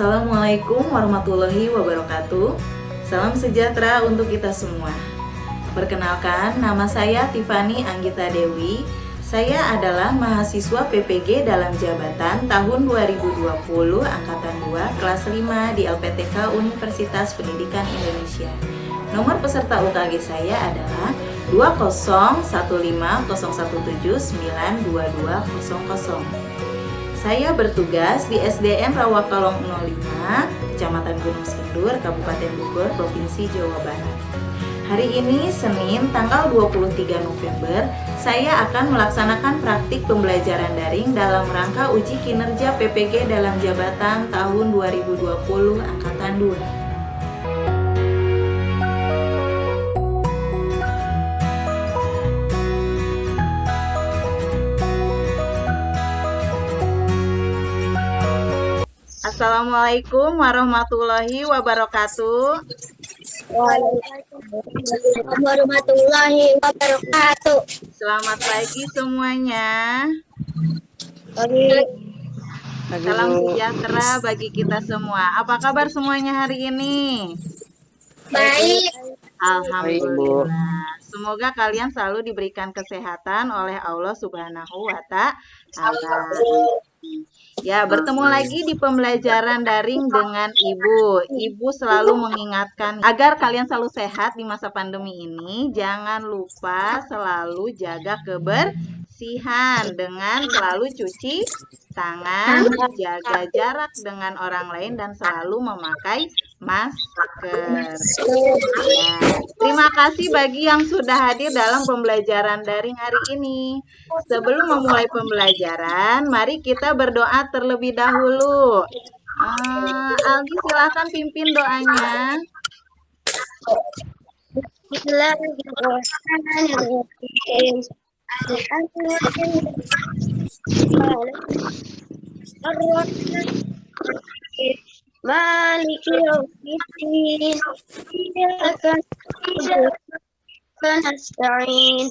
Assalamualaikum warahmatullahi wabarakatuh. Salam sejahtera untuk kita semua. Perkenalkan, nama saya Tiffany Anggita Dewi. Saya adalah mahasiswa PPG dalam jabatan tahun 2020 Angkatan 2 kelas 5 di LPTK Universitas Pendidikan Indonesia. Nomor peserta UKG saya adalah 2015017922200. Saya bertugas di SDN Rawakalong 05, Kecamatan Gunung Sindur, Kabupaten Bogor, Provinsi Jawa Barat. Hari ini Senin tanggal 23 November, saya akan melaksanakan praktik pembelajaran daring dalam rangka uji kinerja PPG dalam jabatan tahun 2020 Angkatan 2. Assalamualaikum warahmatullahi wabarakatuh. Waalaikumsalam warahmatullahi wabarakatuh. Selamat pagi semuanya. Pagi. Salam sejahtera bagi kita semua. Apa kabar semuanya hari ini? Baik. Alhamdulillah. Semoga kalian selalu diberikan kesehatan oleh Allah Subhanahu wa Ta'ala. Ya, bertemu lagi di pembelajaran daring dengan Ibu. Ibu selalu mengingatkan agar kalian selalu sehat di masa pandemi ini. Jangan lupa selalu jaga kebersihan dengan selalu cuci tangan, jaga jarak dengan orang lain, dan selalu memakai masker. Ya, terima kasih bagi yang sudah hadir dalam pembelajaran daring hari ini. Sebelum memulai pembelajaran, mari kita berdoa terlebih dahulu. Algi, silahkan pimpin doanya. Bismillahirrahmanirrahim. Maliki yaumiddin. Iyyaka na'budu wa nasta'in.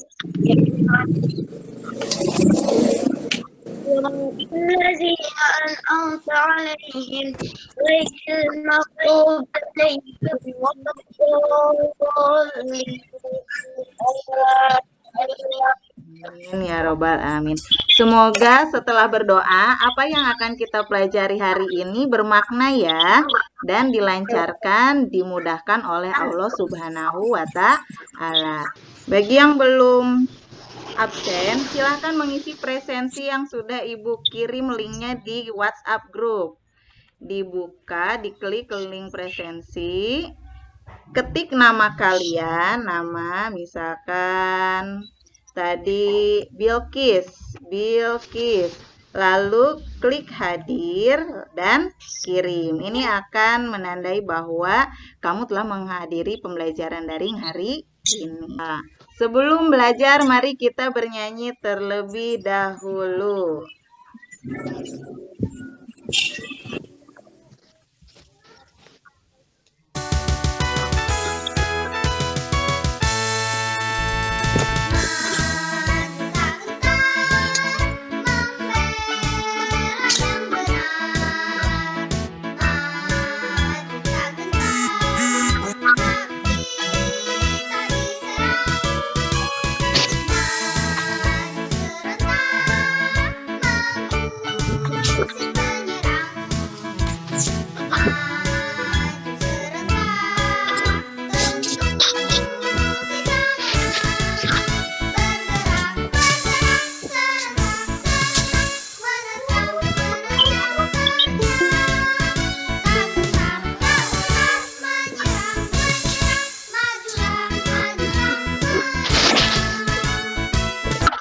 الذين أنعمت عليهم غير المغضوب عليهم ولا الضالين. Amin ya robbal amin. Semoga setelah berdoa, apa yang akan kita pelajari hari ini bermakna ya, dan dilancarkan, dimudahkan oleh Allah Subhanahu wa Ta'ala. Bagi yang belum absen, silahkan mengisi presensi yang sudah Ibu kirim linknya di WhatsApp group. Dibuka, diklik link presensi, ketik nama kalian, nama misalkan tadi Bilqis, lalu klik hadir dan kirim. Ini akan menandai bahwa kamu telah menghadiri pembelajaran daring hari ini. Sebelum belajar, mari kita bernyanyi terlebih dahulu.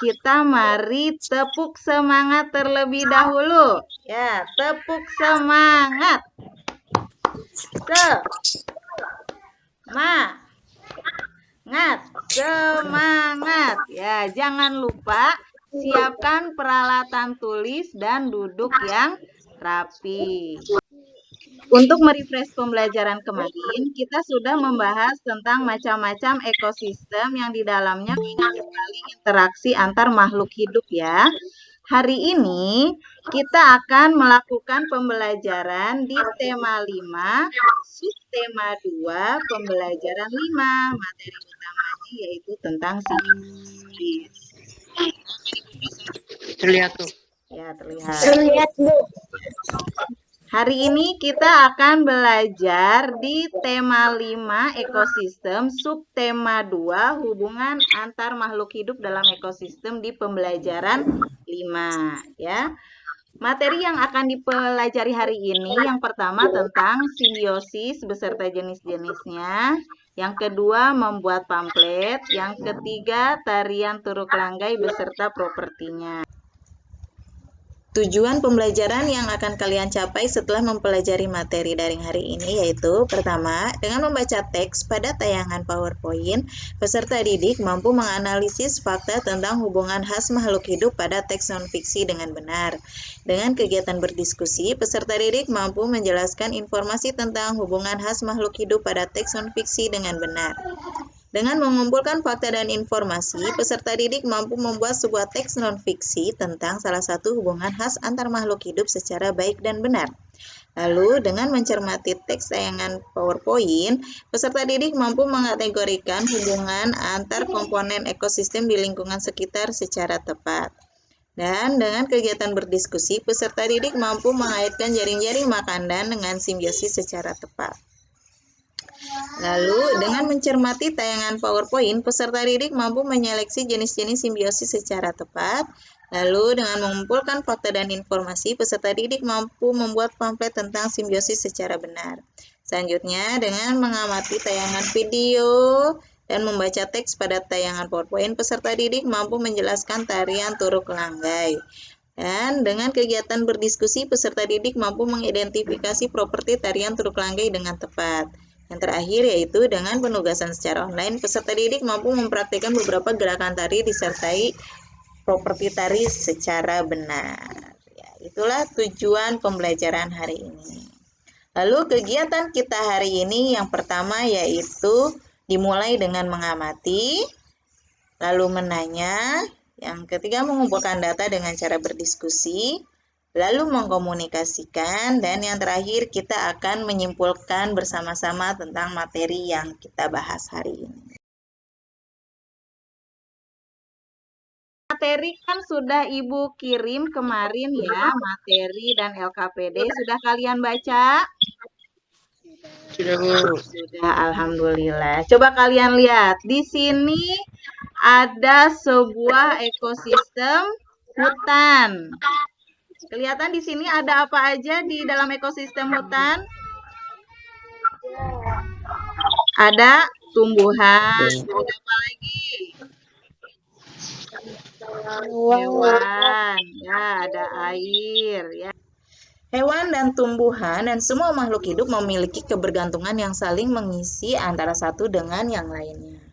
Kita mari tepuk semangat terlebih dahulu. Ya, tepuk semangat. Semangat. Ya, jangan lupa siapkan peralatan tulis dan duduk yang rapi. Untuk merefresh pembelajaran kemarin, kita sudah membahas tentang macam-macam ekosistem yang di dalamnya banyak sekali interaksi antar makhluk hidup ya. Hari ini kita akan melakukan pembelajaran di tema 5, subtema 2, pembelajaran 5. Materi utamanya yaitu tentang psikis. Terlihat tuh. Ya, terlihat. Terlihat, Bu. Hari ini kita akan belajar di tema 5 ekosistem, subtema 2 hubungan antar makhluk hidup dalam ekosistem di pembelajaran 5 ya. Materi yang akan dipelajari hari ini yang pertama tentang simbiosis beserta jenis-jenisnya, yang kedua membuat pamflet, yang ketiga tarian turuk langgai beserta propertinya. Tujuan pembelajaran yang akan kalian capai setelah mempelajari materi daring hari ini yaitu pertama, dengan membaca teks pada tayangan PowerPoint, peserta didik mampu menganalisis fakta tentang hubungan khas makhluk hidup pada teks non-fiksi dengan benar. Dengan kegiatan berdiskusi, peserta didik mampu menjelaskan informasi tentang hubungan khas makhluk hidup pada teks non-fiksi dengan benar. Dengan mengumpulkan fakta dan informasi, peserta didik mampu membuat sebuah teks non-fiksi tentang salah satu hubungan khas antar makhluk hidup secara baik dan benar. Lalu, dengan mencermati teks tayangan PowerPoint, peserta didik mampu mengategorikan hubungan antar komponen ekosistem di lingkungan sekitar secara tepat. Dan dengan kegiatan berdiskusi, peserta didik mampu mengaitkan jaring-jaring makanan dengan simbiosis secara tepat. Lalu, dengan mencermati tayangan PowerPoint, peserta didik mampu menyeleksi jenis-jenis simbiosis secara tepat. Lalu, dengan mengumpulkan fakta dan informasi, peserta didik mampu membuat pamflet tentang simbiosis secara benar. Selanjutnya, dengan mengamati tayangan video dan membaca teks pada tayangan PowerPoint, peserta didik mampu menjelaskan tarian turuk langgai. Dan dengan kegiatan berdiskusi, peserta didik mampu mengidentifikasi properti tarian turuk langgai dengan tepat. Yang terakhir yaitu dengan penugasan secara online, peserta didik mampu mempraktikkan beberapa gerakan tari disertai properti tari secara benar. Ya, itulah tujuan pembelajaran hari ini. Lalu kegiatan kita hari ini yang pertama yaitu dimulai dengan mengamati, lalu menanya, yang ketiga mengumpulkan data dengan cara berdiskusi, lalu mengkomunikasikan, dan yang terakhir kita akan menyimpulkan bersama-sama tentang materi yang kita bahas hari ini. Materi kan sudah Ibu kirim kemarin ya, materi dan LKPD. Sudah kalian baca? Sudah, Bu. Sudah, alhamdulillah. Coba kalian lihat, di sini ada sebuah ekosistem hutan. Kelihatan di sini ada apa aja di dalam ekosistem hutan? Ada tumbuhan, ada apa lagi? Hewan, ya ada air, ya. Hewan dan tumbuhan dan semua makhluk hidup memiliki kebergantungan yang saling mengisi antara satu dengan yang lainnya.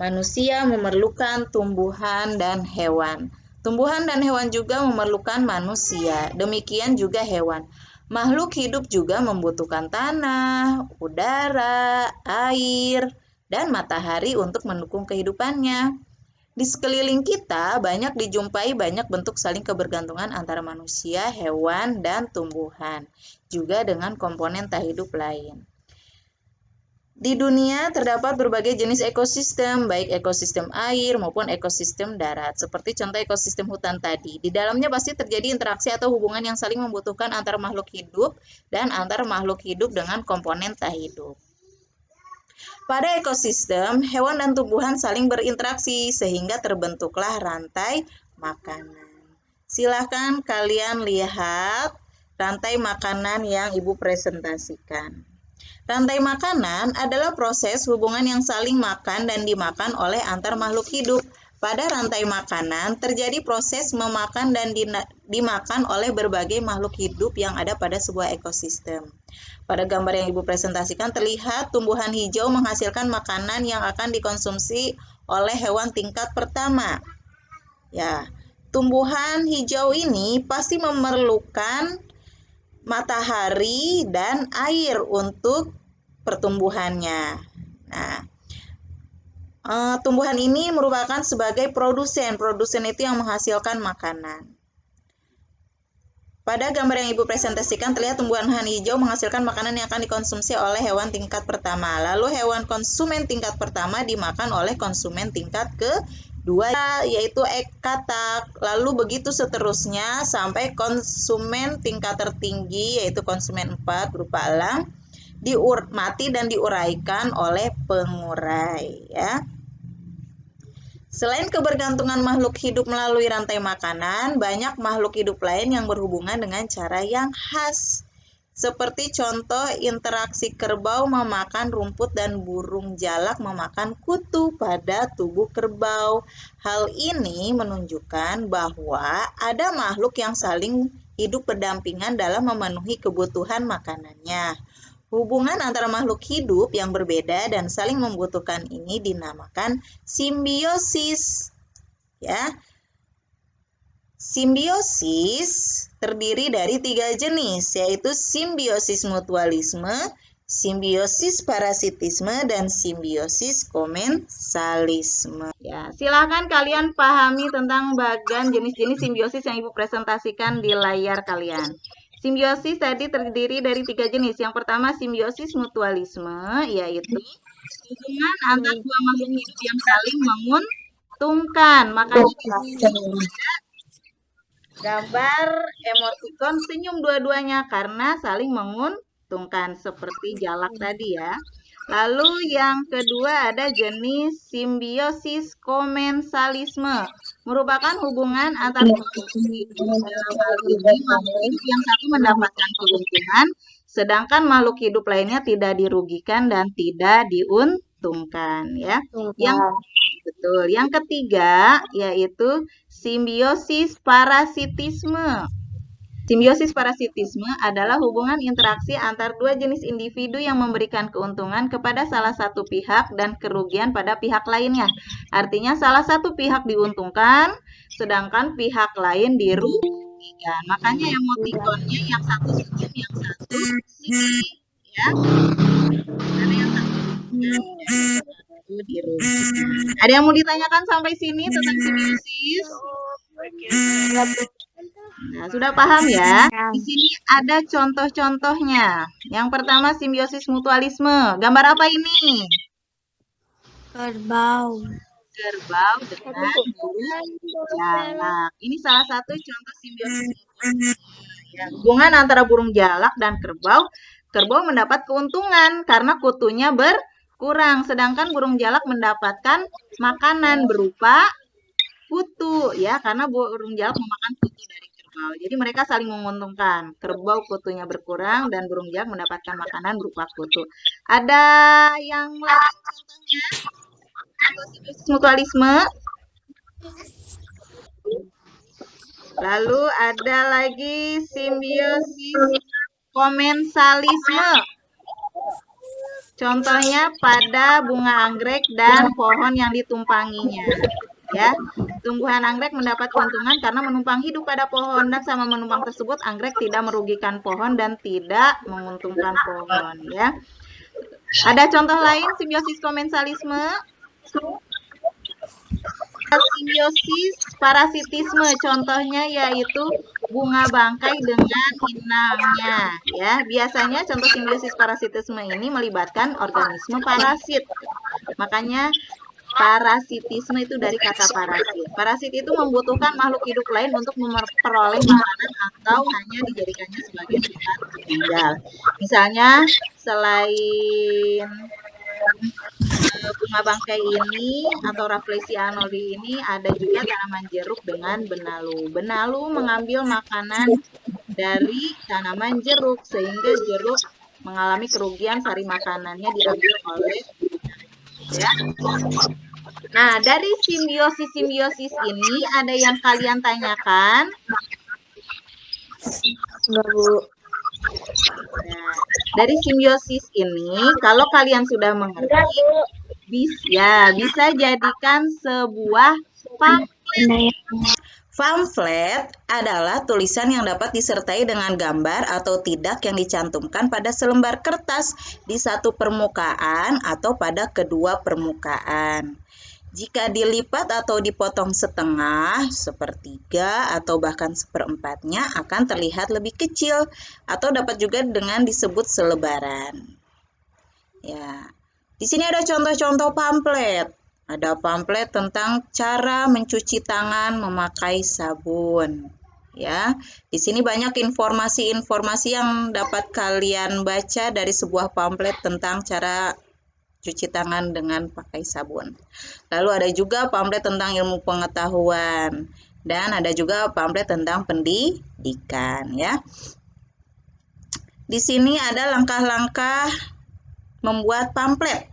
Manusia memerlukan tumbuhan dan hewan. Tumbuhan dan hewan juga memerlukan manusia, demikian juga hewan. Makhluk hidup juga membutuhkan tanah, udara, air, dan matahari untuk mendukung kehidupannya. Di sekeliling kita banyak dijumpai banyak bentuk saling kebergantungan antara manusia, hewan, dan tumbuhan, juga dengan komponen tak hidup lain. Di dunia terdapat berbagai jenis ekosistem, baik ekosistem air maupun ekosistem darat. Seperti contoh ekosistem hutan tadi. Di dalamnya pasti terjadi interaksi atau hubungan yang saling membutuhkan antar makhluk hidup dan antar makhluk hidup dengan komponen tak hidup. Pada ekosistem, hewan dan tumbuhan saling berinteraksi sehingga terbentuklah rantai makanan. Silahkan kalian lihat rantai makanan yang Ibu presentasikan. Rantai makanan adalah proses hubungan yang saling makan dan dimakan oleh antar makhluk hidup. Pada rantai makanan terjadi proses memakan dan dimakan oleh berbagai makhluk hidup yang ada pada sebuah ekosistem. Pada gambar yang Ibu presentasikan terlihat tumbuhan hijau menghasilkan makanan yang akan dikonsumsi oleh hewan tingkat pertama. Ya, tumbuhan hijau ini pasti memerlukan matahari dan air untuk pertumbuhannya. Nah, tumbuhan ini merupakan sebagai produsen. Produsen itu yang menghasilkan makanan. Pada gambar yang Ibu presentasikan terlihat tumbuhan hijau menghasilkan makanan yang akan dikonsumsi oleh hewan tingkat pertama. Lalu hewan konsumen tingkat pertama dimakan oleh konsumen tingkat kedua, yaitu katak. Lalu begitu seterusnya sampai konsumen tingkat tertinggi, yaitu konsumen 4 berupa elang, mati dan diuraikan oleh pengurai, ya. Selain kebergantungan makhluk hidup melalui rantai makanan, banyak makhluk hidup lain yang berhubungan dengan cara yang khas. Seperti contoh interaksi kerbau memakan rumput dan burung jalak memakan kutu pada tubuh kerbau. Hal ini menunjukkan bahwa ada makhluk yang saling hidup berdampingan dalam memenuhi kebutuhan makanannya. Hubungan antara makhluk hidup yang berbeda dan saling membutuhkan ini dinamakan simbiosis. Ya. Simbiosis terdiri dari 3 jenis, yaitu simbiosis mutualisme, simbiosis parasitisme, dan simbiosis komensalisme. Ya, silakan kalian pahami tentang bagian jenis-jenis simbiosis yang Ibu presentasikan di layar kalian. Simbiosis tadi terdiri dari 3 jenis. Yang pertama simbiosis mutualisme, yaitu hubungan antar dua makhluk hidup yang saling menguntungkan. Makanya ada gambar emoticon senyum dua-duanya karena saling menguntungkan seperti jalak tadi ya. Lalu yang kedua ada jenis simbiosis komensalisme, merupakan hubungan antar makhluk hidup. Dalam hal ini makhluk hidup yang satu mendapatkan keuntungan, sedangkan makhluk hidup lainnya tidak dirugikan dan tidak diuntungkan ya. Yang ketiga yaitu simbiosis parasitisme. Simbiosis parasitisme adalah hubungan interaksi antar dua jenis individu yang memberikan keuntungan kepada salah satu pihak dan kerugian pada pihak lainnya. Artinya salah satu pihak diuntungkan, sedangkan pihak lain dirugikan. Makanya emoticonnya yang satu senyum, yang satu sedih, ya. Karena yang satu dirugikan. Ada yang mau ditanyakan sampai sini tentang simbiosis? Nah, sudah paham ya? Di sini ada contoh-contohnya. Yang pertama simbiosis mutualisme. Gambar apa ini? Kerbau. Kerbau dengan burung jalak. Ini salah satu contoh simbiosis mutualisme. Ya, hubungan antara burung jalak dan kerbau. Kerbau mendapat keuntungan karena kutunya berkurang, sedangkan burung jalak mendapatkan makanan berupa kutu ya, karena burung jalak memakan kutu dari kerbau. Jadi mereka saling menguntungkan. Kerbau kutunya berkurang dan burung jalak mendapatkan makanan berupa kutu. Ada yang lain contohnya? Contoh simbiosis mutualisme. Lalu ada lagi simbiosis komensalisme. Contohnya pada bunga anggrek dan pohon yang ditumpanginya. Ya, tumbuhan anggrek mendapat keuntungan karena menumpang hidup pada pohon, dan sama menumpang tersebut anggrek tidak merugikan pohon dan tidak menguntungkan pohon. Ya, ada contoh lain simbiosis komensalisme. Simbiosis parasitisme, contohnya yaitu bunga bangkai dengan inangnya. Ya, biasanya contoh simbiosis parasitisme ini melibatkan organisme parasit. Makanya parasitisme itu dari kata parasit. Parasit itu membutuhkan makhluk hidup lain untuk memperoleh makanan atau hanya dijadikannya sebagai tempat tinggal. Misalnya selain bunga bangkai ini atau Rafflesia anodi ini ada juga tanaman jeruk dengan benalu. Benalu mengambil makanan dari tanaman jeruk sehingga jeruk mengalami kerugian, sari makanannya diambil oleh ya. Nah, dari simbiosis ini ada yang kalian tanyakan? Enggak, Bu. Nah, dari simbiosis ini, kalau kalian sudah mengerti, bisa jadikan sebuah pamflet. Pamflet adalah tulisan yang dapat disertai dengan gambar atau tidak yang dicantumkan pada selembar kertas di satu permukaan atau pada kedua permukaan. Jika dilipat atau dipotong setengah, sepertiga, atau bahkan seperempatnya akan terlihat lebih kecil atau dapat juga dengan disebut selebaran. Ya, di sini ada contoh-contoh pamflet. Ada pamflet tentang cara mencuci tangan memakai sabun. Ya, di sini banyak informasi-informasi yang dapat kalian baca dari sebuah pamflet tentang cara cuci tangan dengan pakai sabun. Lalu ada juga pamflet tentang ilmu pengetahuan dan ada juga pamflet tentang pendidikan ya. Di sini ada langkah-langkah membuat pamflet.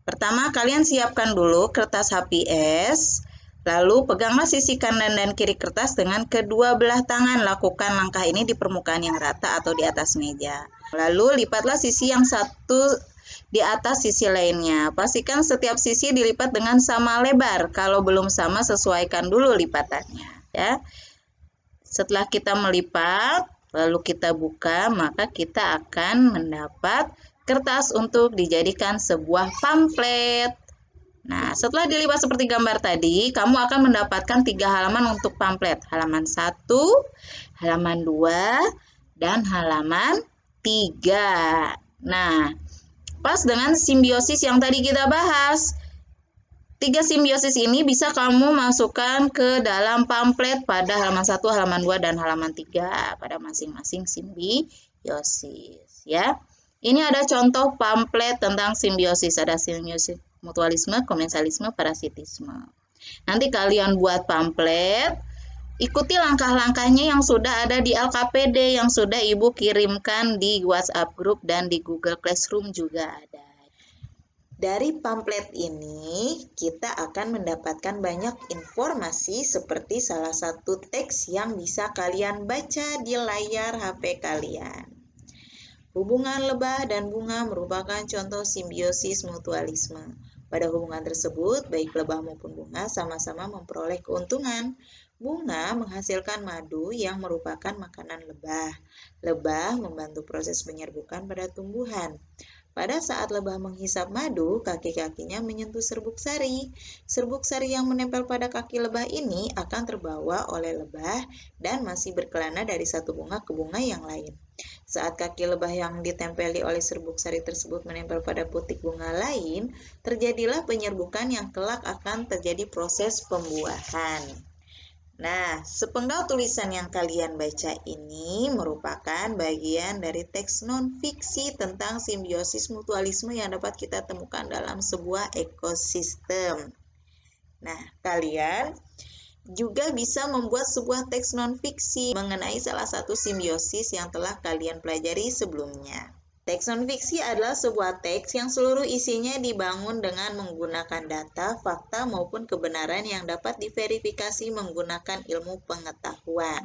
Pertama, kalian siapkan dulu kertas HPS, lalu peganglah sisi kanan dan kiri kertas dengan kedua belah tangan. Lakukan langkah ini di permukaan yang rata atau di atas meja. Lalu lipatlah sisi yang satu di atas sisi lainnya. Pastikan setiap sisi dilipat dengan sama lebar. Kalau belum sama, sesuaikan dulu lipatannya ya. Setelah kita melipat, lalu kita buka, maka kita akan mendapat kertas untuk dijadikan sebuah pamflet. Nah, setelah dilipat seperti gambar tadi, kamu akan mendapatkan 3 halaman untuk pamflet. Halaman 1, halaman 2, dan halaman 3. Nah, pas dengan simbiosis yang tadi kita bahas. 3 simbiosis ini bisa kamu masukkan ke dalam pamflet pada halaman 1, halaman 2, dan halaman 3 pada masing-masing simbiosis ya. Ini ada contoh pamflet tentang simbiosis. Ada simbiosis mutualisme, komensalisme, parasitisme. Nanti kalian buat pamflet, ikuti langkah-langkahnya yang sudah ada di LKPD yang sudah Ibu kirimkan di WhatsApp group dan di Google Classroom juga ada. Dari pamflet ini, kita akan mendapatkan banyak informasi seperti salah satu teks yang bisa kalian baca di layar HP kalian. Hubungan lebah dan bunga merupakan contoh simbiosis mutualisme. Pada hubungan tersebut, baik lebah maupun bunga sama-sama memperoleh keuntungan. Bunga menghasilkan madu yang merupakan makanan lebah. Lebah membantu proses penyerbukan pada tumbuhan. Pada saat lebah menghisap madu, kaki-kakinya menyentuh serbuk sari. Serbuk sari yang menempel pada kaki lebah ini akan terbawa oleh lebah dan masih berkelana dari satu bunga ke bunga yang lain. Saat kaki lebah yang ditempeli oleh serbuk sari tersebut menempel pada putik bunga lain, terjadilah penyerbukan yang kelak akan terjadi proses pembuahan. Nah, sepenggal tulisan yang kalian baca ini merupakan bagian dari teks non-fiksi tentang simbiosis mutualisme yang dapat kita temukan dalam sebuah ekosistem. Nah, kalian juga bisa membuat sebuah teks non-fiksi mengenai salah satu simbiosis yang telah kalian pelajari sebelumnya. Teks non-fiksi adalah sebuah teks yang seluruh isinya dibangun dengan menggunakan data, fakta, maupun kebenaran yang dapat diverifikasi menggunakan ilmu pengetahuan.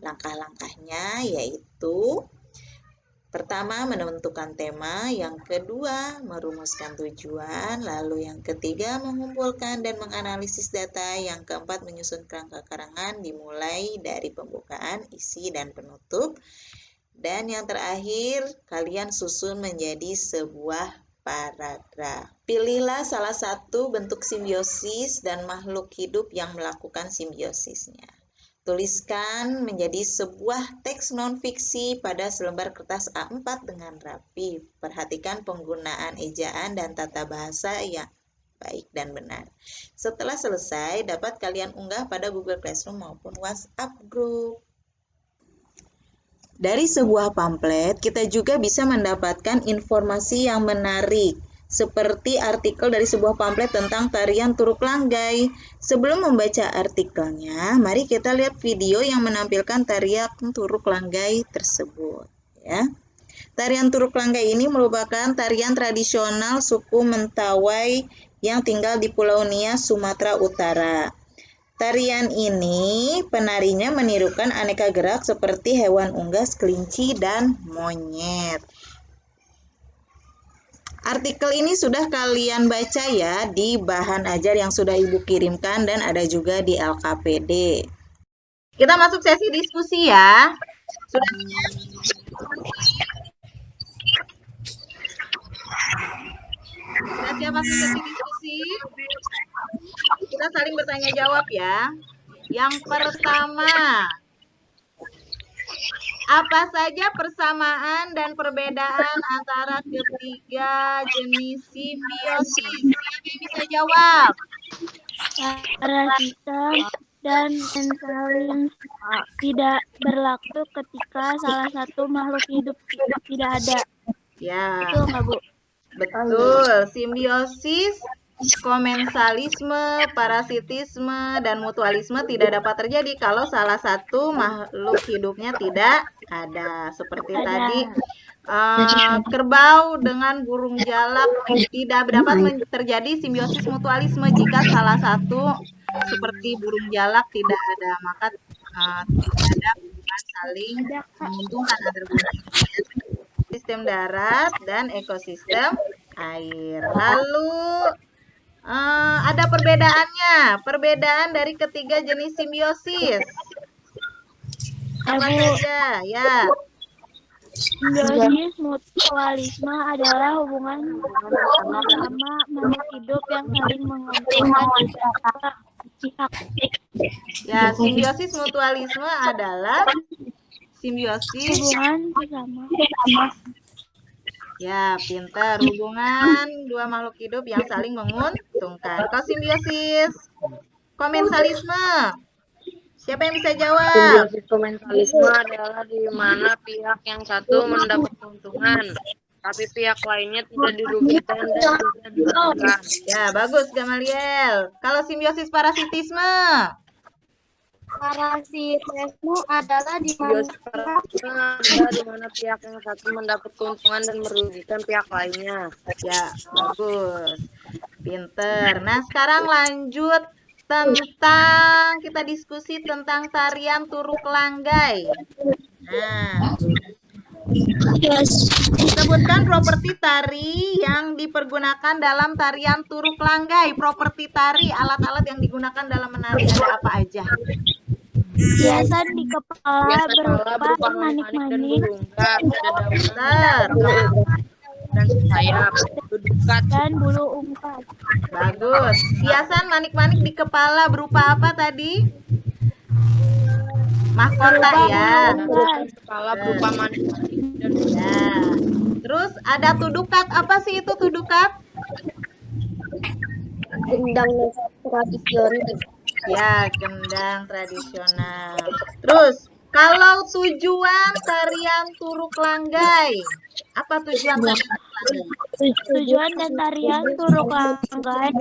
Langkah-langkahnya yaitu: pertama, menentukan tema. Yang kedua, merumuskan tujuan. Lalu yang ketiga, mengumpulkan dan menganalisis data. Yang keempat, menyusun kerangka karangan dimulai dari pembukaan, isi, dan penutup. Dan yang terakhir, kalian susun menjadi sebuah paragraf. Pilihlah salah satu bentuk simbiosis dan makhluk hidup yang melakukan simbiosisnya. Tuliskan menjadi sebuah teks non-fiksi pada selembar kertas A4 dengan rapi. Perhatikan penggunaan ejaan dan tata bahasa yang baik dan benar. Setelah selesai, dapat kalian unggah pada Google Classroom maupun WhatsApp Group. Dari sebuah pamflet, kita juga bisa mendapatkan informasi yang menarik, seperti artikel dari sebuah pamflet tentang tarian Turuk Langgai. Sebelum membaca artikelnya, mari kita lihat video yang menampilkan tarian Turuk Langgai tersebut. Ya. Tarian Turuk Langgai ini merupakan tarian tradisional suku Mentawai yang tinggal di Pulau Nias, Sumatera Utara. Tarian ini penarinya menirukan aneka gerak seperti hewan unggas, kelinci, dan monyet. Artikel ini sudah kalian baca ya di bahan ajar yang sudah Ibu kirimkan dan ada juga di LKPD. Kita masuk sesi diskusi ya. Sudah siap masuk sesi diskusi? Kita saling bertanya jawab ya. Yang pertama, apa saja persamaan dan perbedaan antara ketiga jenis simbiosis? Siapa yang bisa jawab? Parasitas dan saling tidak berlaku ketika salah satu makhluk hidup tidak ada. Ya, Betul nggak, Bu? betul. Simbiosis, komensalisme, parasitisme, dan mutualisme tidak dapat terjadi kalau salah satu makhluk hidupnya tidak ada. Seperti Ada. tadi, kerbau dengan burung jalak tidak dapat terjadi simbiosis mutualisme jika salah satu seperti burung jalak tidak ada, maka tidak ada hubungan saling menguntungkan antar burung. Sistem darat dan ekosistem air. Lalu ada perbedaannya. Perbedaan dari ketiga jenis simbiosis. Apa saja? Ya. Simbiosis mutualisme adalah hubungan bersama makhluk hidup yang saling menguntungkan beberapa pihak. Ya, simbiosis mutualisme adalah simbiosis. Hubungan bersama. Ya, pintar. Hubungan dua makhluk hidup yang saling menguntungkan. Kalau simbiosis komensalisme, siapa yang bisa jawab? Simbiosis komensalisme adalah di mana pihak yang satu mendapat keuntungan, tapi pihak lainnya tidak dirugikan dan tidak dirugikan. Ya, bagus Gamaliel. Kalau simbiosis parasitisme, Parasitisme adalah di Simbiosis parasitisme adalah di mana pihak yang satu mendapat keuntungan dan merugikan pihak lainnya. ya, bagus. Pinter. Nah, sekarang lanjut tentang kita diskusi tentang tarian Turuk Langgai. Nah, sebutkan properti tari yang dipergunakan dalam tarian Turuk Langgai. Properti tari, alat-alat yang digunakan dalam menari ada apa aja? hiasan di kepala Kepala berupa manik-manik dan manik-manik burung gak, Pinter. dan sayap, dudukat, dan bulu ungkas. Bagus. Hiasan manik-manik di kepala berupa apa tadi? Mahkota ya. kepala berupa manik-manik dan Ya. Terus ada tudukat. Apa sih itu tudukat? Gendang tradisional. Ya, gendang tradisional. Terus, kalau tujuan tarian Turuk Langgai, apa tujuan tarian Turuk Langgai? Tujuan dan tarian Turuk Langgai tarian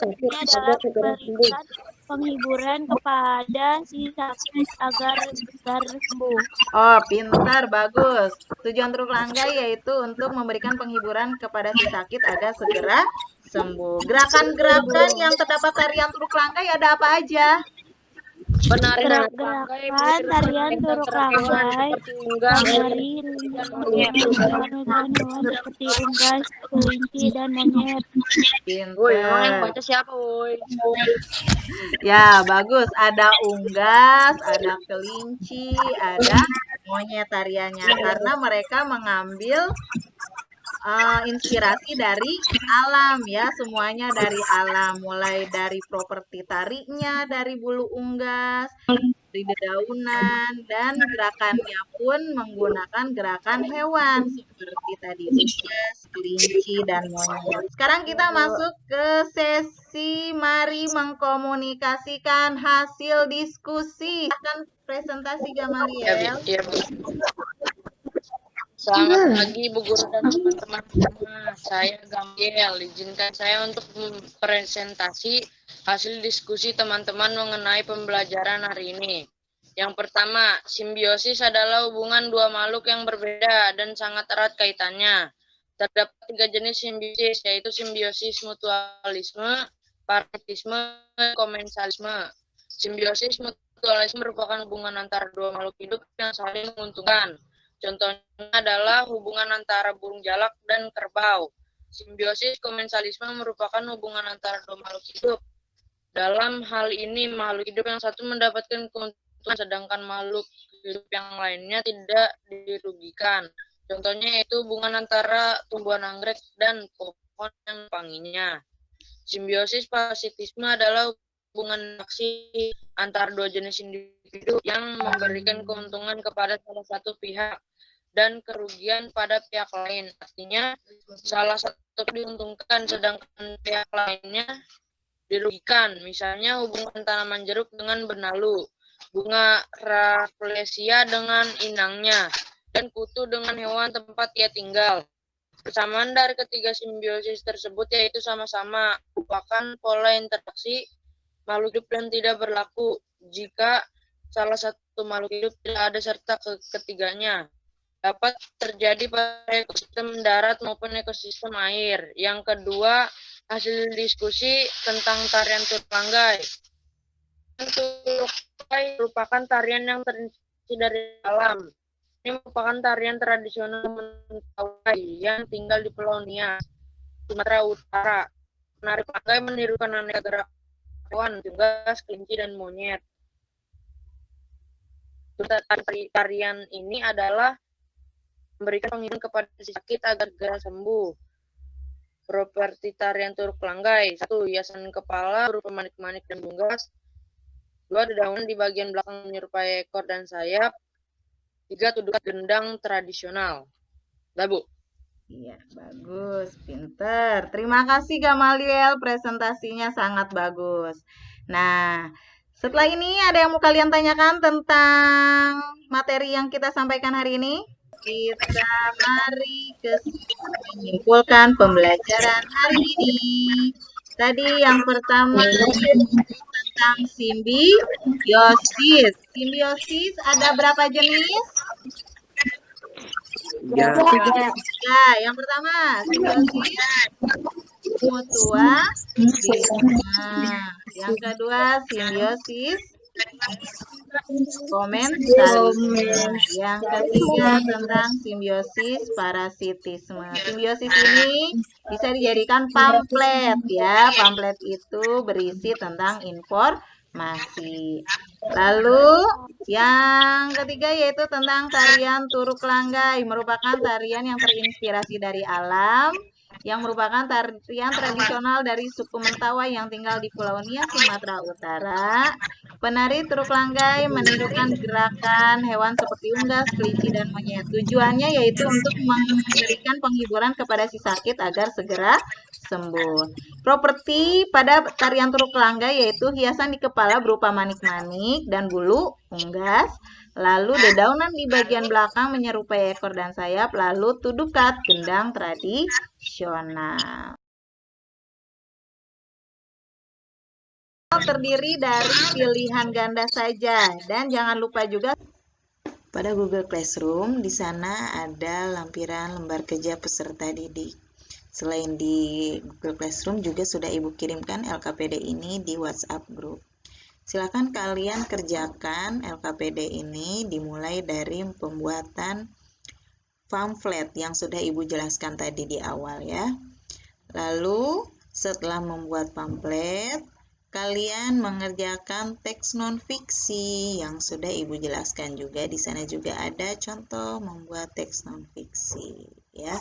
ini adalah memberikan penghiburan kepada si sakit agar sembuh. Oh, pintar, bagus. Tujuan Turuk Langgai yaitu untuk memberikan penghiburan kepada si sakit agar segera sembuh. Gerakan-gerakan yang terdapat tarian Turuk Langgai ada apa aja? penarian Gerakan tarian Turuk Langgai seperti unggas, menari hewan seperti unggas, kelinci, dan monyet. Woi, emang yang Pintar. baca siapa, woi? Ya, bagus. Ada unggas, ada kelinci, ada monyet tariannya. Karena mereka mengambil inspirasi dari alam ya, semuanya dari alam. Mulai dari properti tariknya, dari bulu unggas, dari dedaunan, dan gerakannya pun menggunakan gerakan hewan seperti tadi unggas, kelinci, dan monyet. Sekarang kita masuk ke sesi mari mengkomunikasikan hasil diskusi. Akan presentasi Gamaliel. Iya, Bu. Selamat pagi Bu Guru dan teman-teman semua. Saya Gamaliel. Izinkan saya untuk mempresentasi hasil diskusi teman-teman mengenai pembelajaran hari ini. Yang pertama, simbiosis adalah hubungan dua makhluk yang berbeda dan sangat erat kaitannya. Terdapat tiga jenis simbiosis, yaitu simbiosis mutualisme, parasitisme, dan komensalisme. Simbiosis mutualisme merupakan hubungan antara dua makhluk hidup yang saling menguntungkan. Contohnya adalah hubungan antara burung jalak dan kerbau. Simbiosis komensalisme merupakan hubungan antara dua makhluk hidup. Dalam hal ini, makhluk hidup yang satu mendapatkan keuntungan, sedangkan makhluk hidup yang lainnya tidak dirugikan. Contohnya yaitu hubungan antara tumbuhan anggrek dan pohon yang panginya. Simbiosis parasitisme adalah hubungan aksi antara dua jenis individu yang memberikan keuntungan kepada salah satu pihak dan kerugian pada pihak lain. Artinya, salah satu diuntungkan sedangkan pihak lainnya dirugikan. Misalnya hubungan tanaman jeruk dengan benalu, bunga rafflesia dengan inangnya, dan kutu dengan hewan tempat ia tinggal. Persamaan dari ketiga simbiosis tersebut yaitu sama-sama merupakan pola interaksi makhluk hidup dan tidak berlaku jika salah satu makhluk hidup tidak ada serta ketiganya. Dapat terjadi pada ekosistem darat maupun ekosistem air. Yang kedua, hasil diskusi tentang tarian turanggai. Turanggai merupakan tarian yang terinspirasi dari alam. Ini merupakan tarian tradisional Mentawai yang tinggal di Pulau Nias, Sumatera Utara. Penari turanggai menirukan aneka gerak hewan, unggas, kelinci, dan monyet. Tarian ini adalah memberikan penghiburan kepada si sakit agar segera sembuh. Properti tarian turanggai: 1. Hiasan kepala berupa manik-manik dan unggas. 2. Dedaunan di bagian belakang menyerupai ekor dan sayap. 3. Tuduhan gendang tradisional. Dah, Bu. Iya, bagus, pinter. Terima kasih Gamaliel, presentasinya sangat bagus. Nah, setelah ini ada yang mau kalian tanyakan tentang materi yang kita sampaikan hari ini? Kita mari menyimpulkan pembelajaran hari ini. Tadi yang pertama tentang simbiosis. Simbiosis ada berapa jenis? Ya, Ya, yang pertama simbiosis mutualisme. Yang kedua simbiosis komensalisme. Yang ketiga tentang simbiosis parasitisme. Simbiosis ini bisa dijadikan pamflet ya. Pamflet itu berisi tentang informasi. Lalu yang ketiga yaitu tentang tarian turanggai, merupakan tarian yang terinspirasi dari alam, yang merupakan tarian tradisional dari suku Mentawai yang tinggal di Pulau Nias, Sumatera Utara. Penari turanggai menirukan gerakan hewan seperti unggas, kelinci, dan monyet. Tujuannya yaitu untuk memberikan penghiburan kepada si sakit agar segera sembuh. Properti pada tarian turanggai yaitu hiasan di kepala berupa manik-manik dan bulu unggas, lalu dedaunan di bagian belakang menyerupai ekor dan sayap, lalu tudukat gendang tradisional. Terdiri dari pilihan ganda saja, dan jangan lupa juga pada Google Classroom di sana ada lampiran lembar kerja peserta didik. Selain di Google Classroom juga sudah Ibu kirimkan LKPD ini di WhatsApp group. Silakan kalian kerjakan LKPD ini dimulai dari pembuatan pamflet yang sudah Ibu jelaskan tadi di awal ya. Lalu setelah membuat pamflet, kalian mengerjakan teks non-fiksi yang sudah Ibu jelaskan juga. Di sana juga ada contoh membuat teks non-fiksi ya.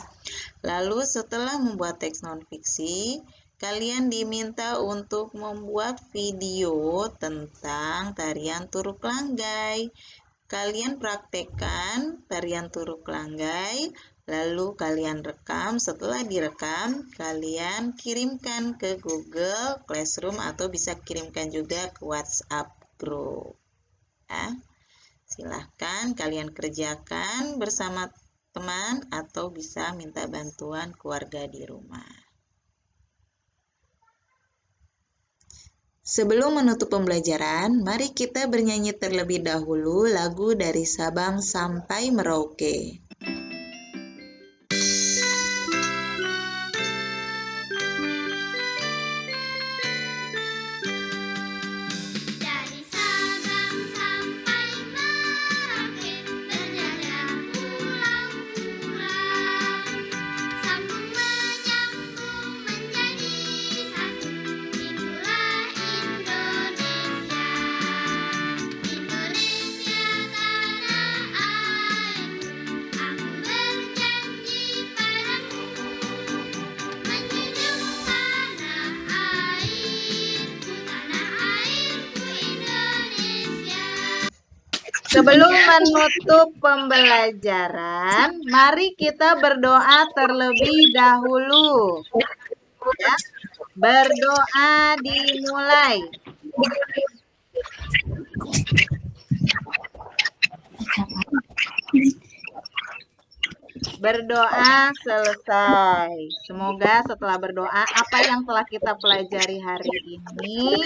Lalu setelah membuat teks non-fiksi, kalian diminta untuk membuat video tentang tarian turanggai. Kalian praktekkan tarian turanggai, lalu kalian rekam. Setelah direkam, kalian kirimkan ke Google Classroom atau bisa kirimkan juga ke WhatsApp group. Ya. Silahkan kalian kerjakan bersama teman atau bisa minta bantuan keluarga di rumah. Sebelum menutup pembelajaran, mari kita bernyanyi terlebih dahulu lagu dari Sabang sampai Merauke. Dari Sabang sampai Merauke, berjalan Sebelum menutup pembelajaran, mari kita berdoa terlebih dahulu. Ya. Berdoa dimulai. Berdoa selesai. Semoga setelah berdoa apa yang telah kita pelajari hari ini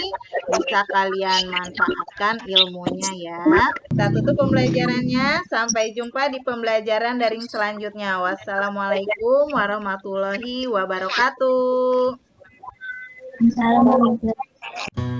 bisa kalian manfaatkan ilmunya ya. Kita tutup pembelajarannya. Sampai jumpa di pembelajaran daring selanjutnya. Wassalamualaikum warahmatullahi wabarakatuh. Assalamualaikum.